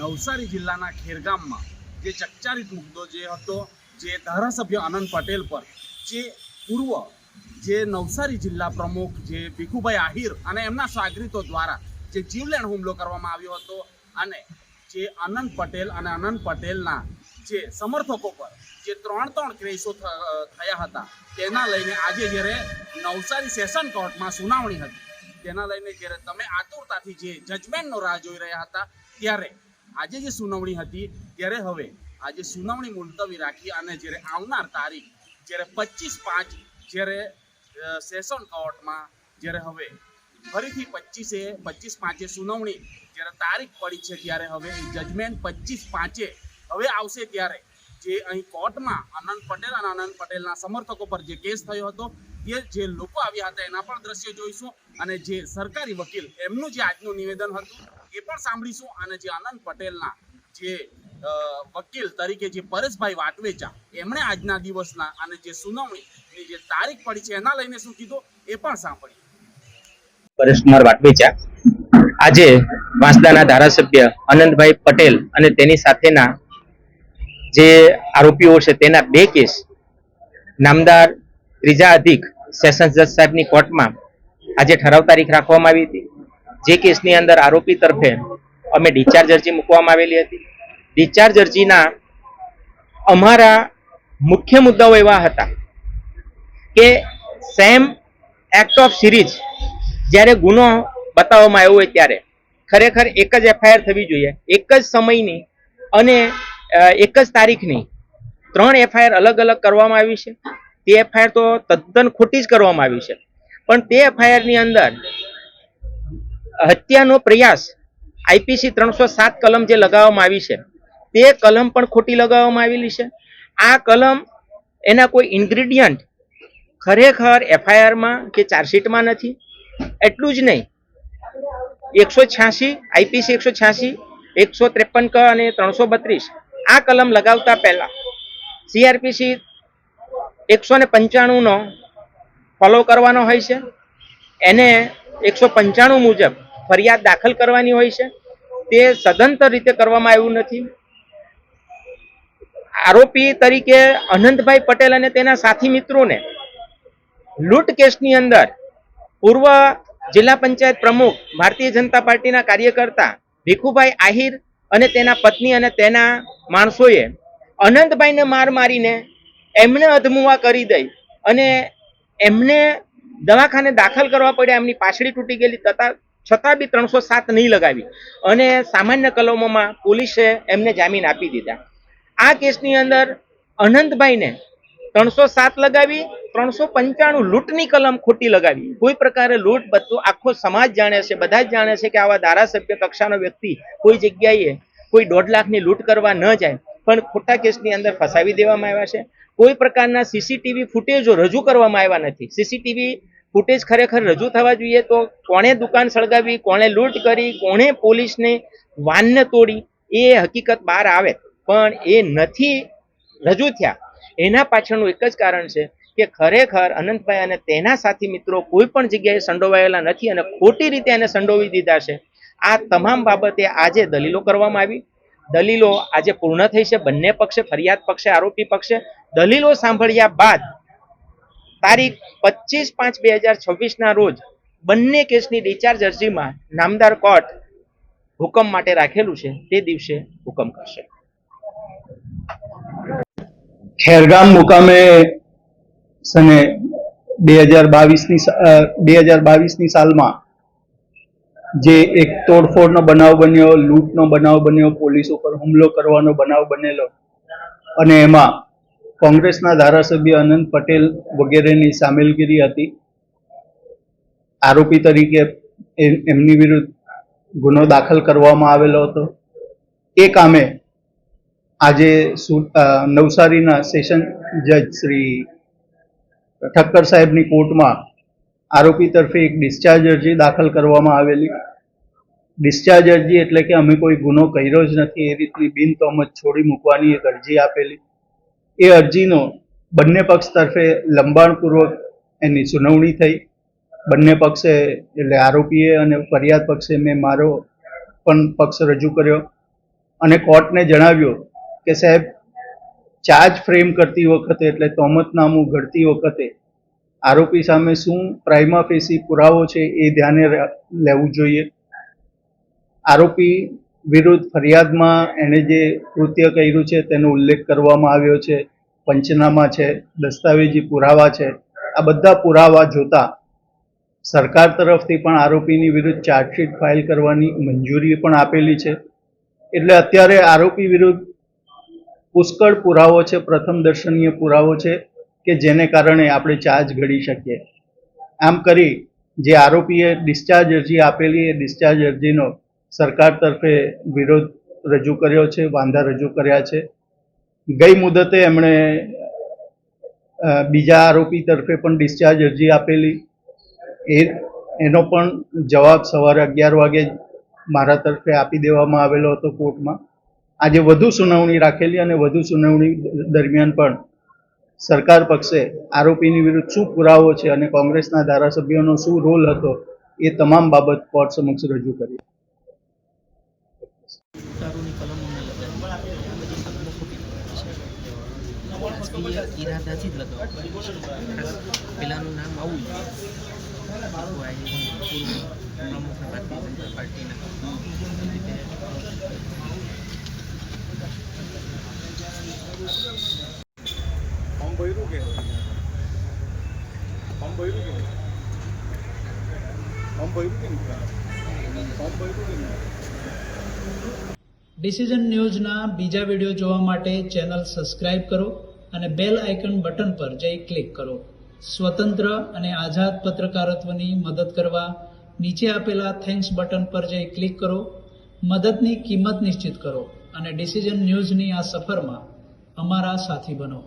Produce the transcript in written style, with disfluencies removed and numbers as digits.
નવસારી જિલ્લાના ખેરગામમાં જે ચકચારિત મુદ્દો જે હતો, જે ધારાસભ્ય આનંદ પટેલ પર જે પૂર્વ જે નવસારી જિલ્લા પ્રમુખ જે ભીખુભાઈ આહિર અને એમના સાગરીતો દ્વારા જે જીવલેણ હુમલો કરવામાં આવ્યો હતો અને જે આનંદ પટેલ અને આનંદ પટેલના જે સમર્થકો પર જે ત્રણ કેસો થયા હતા, તેના લઈને આજે જ્યારે નવસારી સેશન કોર્ટમાં સુનાવણી હતી, તેના લઈને જ્યારે તમે આતુરતાથી જે જજમેન્ટનો રાહ જોઈ રહ્યા હતા, ત્યારે આજે જે સુનાવણી હતી ત્યારે હવે આજે સુનાવણી મુલતવી રાખી અને જ્યારે આવનાર તારીખ જ્યારે 25/5 જ્યારે સેશન કોર્ટમાં જ્યારે હવે ફરીથી 25/5 સુનાવણી જ્યારે તારીખ પડી છે, ત્યારે હવે જજમેન્ટ 25/5 હવે આવશે, ત્યારે જે અહીં કોર્ટમાં આનંદ પટેલ અને આનંદ પટેલના સમર્થકો પર જે કેસ થયો હતો તે જે લોકો આવ્યા હતા એના પણ દ્રશ્ય જોઈશું અને જે સરકારી વકીલ એમનું જે આજનું નિવેદન હતું એ પણ સાંભળીશું અને જે આનંદ પટેલના જે વકીલ તરીકે જે પરેશભાઈ વાટવેચા એમણે આજના દિવસના અને જે સુનાવણીની જે તારીખ પડી છે એના લઈને શું કીધું એ પણ સાંભળીએ. પરેશકુમાર વાટવેચા આજે વાંસદાના ધારાસભ્ય આનંદભાઈ પટેલ અને તેની સાથેના જે આરોપીઓ છે તેના 2 કેસ નામદાર ત્રીજા અધિક સેશન્સ જજ સાહેબની કોર્ટમાં આજે ઠરાવ તારીખ રાખવામાં આવી હતી. જે કેસની અંદર આરોપી તરફે અમે ડિસ્ચાર્જ અરજી મૂકવામાં આવેલી હતી. ડિસ્ચાર્જ અરજીના અમારા મુખ્ય મુદ્દાઓ એવા હતા કે સેમ એક્ટ ઓફ સિરીઝ જ્યારે ગુનો બતાવવામાં આવ્યો હોય ત્યારે ખરેખર એક જ એફઆઈઆર થવી જોઈએ, એક જ સમયની અને એક જ તારીખની 3 એફઆઈઆર અલગ અલગ કરવામાં આવી છે. તે એફઆઈઆર તો તદ્દન ખોટી જ કરવામાં આવી છે, પણ તે એફઆઈઆરની અંદર હત્યાનો પ્રયાસ આઈપીસી 307 કલમ જે લગાવવામાં આવી છે તે કલમ પણ ખોટી લગાવવામાં આવેલી છે. આ કલમ એના કોઈ ઇન્ગ્રેડિયન્ટ ખરેખર એફઆઈઆરમાં કે ચાર્જશીટમાં નથી. એટલું જ નહીં, 186 આઈપીસી 186, 153 ક અને 332 આ કલમ લગાવતા પહેલા સીઆરપીસી 195 નો ફોલો કરવાનો હોય છે. એને 195 મુજબ ફરિયાદ દાખલ કરવાની હોય છે. તે સદંતર રીતે કરવામાં આવ્યું નથી. આરોપી તરીકે આનંદભાઈ પટેલ અને તેના સાથી મિત્રોને લૂંટ કેસની અંદર પૂર્વ જિલ્લા પંચાયત પ્રમુખ ભારતીય જનતા પાર્ટીના કાર્યકર્તા ભીખુભાઈ આહિર અને તેના પત્ની અને તેના માણસોએ આનંદભાઈને માર મારીને એમને અધમુવા કરી દઈ અને એમને દવાખાને દાખલ કરવા પડ્યા. એમની પાછડી તૂટી ગયેલી છતાં બી 307 નહીં લગાવી અને સામાન્ય કલમોમાં પોલીસે એમને જામીન આપી દીધા. આ કેસની અંદર આનંદભાઈને 307 લગાવી, 395 લૂંટની કલમ ખોટી લગાવી. કોઈ પ્રકારે લૂંટ બધું આખો સમાજ જાણે છે, બધા જ જાણે છે કે આવા ધારાસભ્ય કક્ષાનો વ્યક્તિ કોઈ જગ્યાએ કોઈ 1.5 લાખની લૂંટ કરવા ન જાય, પણ ખોટા કેસની અંદર ફસાવી દેવામાં આવ્યા છે. કોઈ પ્રકારના સીસીટીવી ફૂટેજો રજૂ કરવામાં આવ્યા નથી. સીસીટીવી ફૂટેજ ખરેખર રજૂ થવા જોઈએ તો કોણે દુકાન સળગાવી, કોણે લૂંટ કરી, કોણે પોલીસને વાનને તોડી, એ હકીકત બહાર આવે, પણ એ નથી રજૂ થયા. એના પાછળનું એક જ કારણ છે કે ખરેખર અનંતભાઈ અને તેના સાથી મિત્રો કોઈ પણ જગ્યાએ સંડોવાયેલા નથી અને ખોટી રીતે એને સંડોવી દીધા છે. આ તમામ બાબતે આજે દલીલો કરવામાં આવી. દલીલો આજે પૂર્ણ થઈ છે. બંને પક્ષે, ફરિયાદ પક્ષે, આરોપી પક્ષે દલીલો સાંભળ્યા બાદ તારીખ 25/5/2026 ના રોજ બંને કેસની ડિસ્ચાર્જ અરજીમાં નામદાર કોર્ટ હુકમ માટે રાખેલું છે, તે દિવસે હુકમ કરશે. ખેરગામ મુકામે સને 2022ની સાલમાં જે એક તોડફોડનો બનાવ બન્યો, લૂંટનો બનાવ બન્યો, પોલીસ ઉપર હુમલો કરવાનો બનાવ બનેલો અને એમાં કોંગ્રેસના ધારાસભ્ય અનંત પટેલ વગેરેની સામેલગીરી હતી. આરોપી તરીકે એમની વિરુદ્ધ ગુનો દાખલ કરવામાં આવેલો હતો. એ કામે આજે નવસારીના સેશન જજ શ્રી ઠક્કર સાહેબની કોર્ટમાં આરોપી તરફે એક ડિસ્ચાર્જ અરજી દાખલ કરવામાં આવેલી. ડિસ્ચાર્જ અરજી એટલે કે અમે કોઈ ગુનો કર્યો જ નથી એ રીતની બિન તોમત છોડી મૂકવાની એક અરજી આપેલી. એ અરજીનો બંને પક્ષ તરફે લંબાણપૂર્વક એની સુનાવણી થઈ. બંને પક્ષે એટલે આરોપીએ અને ફરિયાદ પક્ષે મેં મારો પણ પક્ષ રજૂ કર્યો અને કોર્ટને જણાવ્યું કે સાહેબ, ચાર્જ ફ્રેમ કરતી વખતે એટલે તોમતનામું ઘડતી વખતે આરોપી સામે શું પ્રાઇમા ફેસી પુરાવો છે એ ધ્યાને લેવું જોઈએ. આરોપી વિરુદ્ધ ફરિયાદમાં એણે જે કૃત્ય કર્યું છે તેનો ઉલ્લેખ કરવામાં આવ્યો છે, પંચનામા છે, દસ્તાવેજી પુરાવા છે. આ બધા પુરાવા જોતા સરકાર તરફથી પણ આરોપીની વિરુદ્ધ ચાર્જશીટ ફાઇલ કરવાની મંજૂરી પણ આપેલી છે. એટલે અત્યારે આરોપી વિરુદ્ધ પુષ્કળ પુરાવો છે, પ્રથમ દર્શનીય પુરાવો છે કે જેને કારણે આપણે ચાર્જ ઘડી શકીએ. આમ કરી જે આરોપીએ ડિસ્ચાર્જ અરજી આપેલી એ ડિસ્ચાર્જ અરજીનો સરકાર તરફે વિરોધ રજૂ કર્યો છે, વાંધા રજૂ કર્યા છે. ગઈ મુદતે એમણે બીજા આરોપી તરફે પણ ડિસ્ચાર્જ અરજી આપેલી. એનો પણ જવાબ સવારે 11 વાગે મારા તરફે આપી દેવામાં આવેલો હતો કોર્ટમાં. આજે વધુ સુનાવણી રાખેલી અને વધુ સુનાવણી દરમિયાન પણ સરકાર પક્ષે આરોપીની વિરુદ્ધ શું પુરાવો છે અને કોંગ્રેસના ધારાસભ્યોનો શું રોલ હતો એ તમામ બાબત કોર્ટ સમક્ષ રજૂ કરી. ઈરાદાથી જ લગાવવા પેલાનું નામ આવું પ્રમુખ ભારતીય જનતા પાર્ટીના ફોર્મ ભર્યું કે ફોર્મ ભર્યું કે ફોર્મ ભર્યું કે ફોર્મ ભર્યું કે ડિસિઝન ન્યૂઝના બીજા વિડીયો જોવા માટે ચેનલ સબસ્ક્રાઇબ કરો અને બેલ આઇકન બટન પર જઈ ક્લિક કરો. સ્વતંત્ર અને આઝાદ પત્રકારત્વની મદદ કરવા નીચે આપેલા થેન્ક્સ બટન પર જઈ ક્લિક કરો. મદદની કિંમત નિશ્ચિત કરો અને ડિસિઝન ન્યૂઝની આ સફરમાં અમારા સાથી બનો.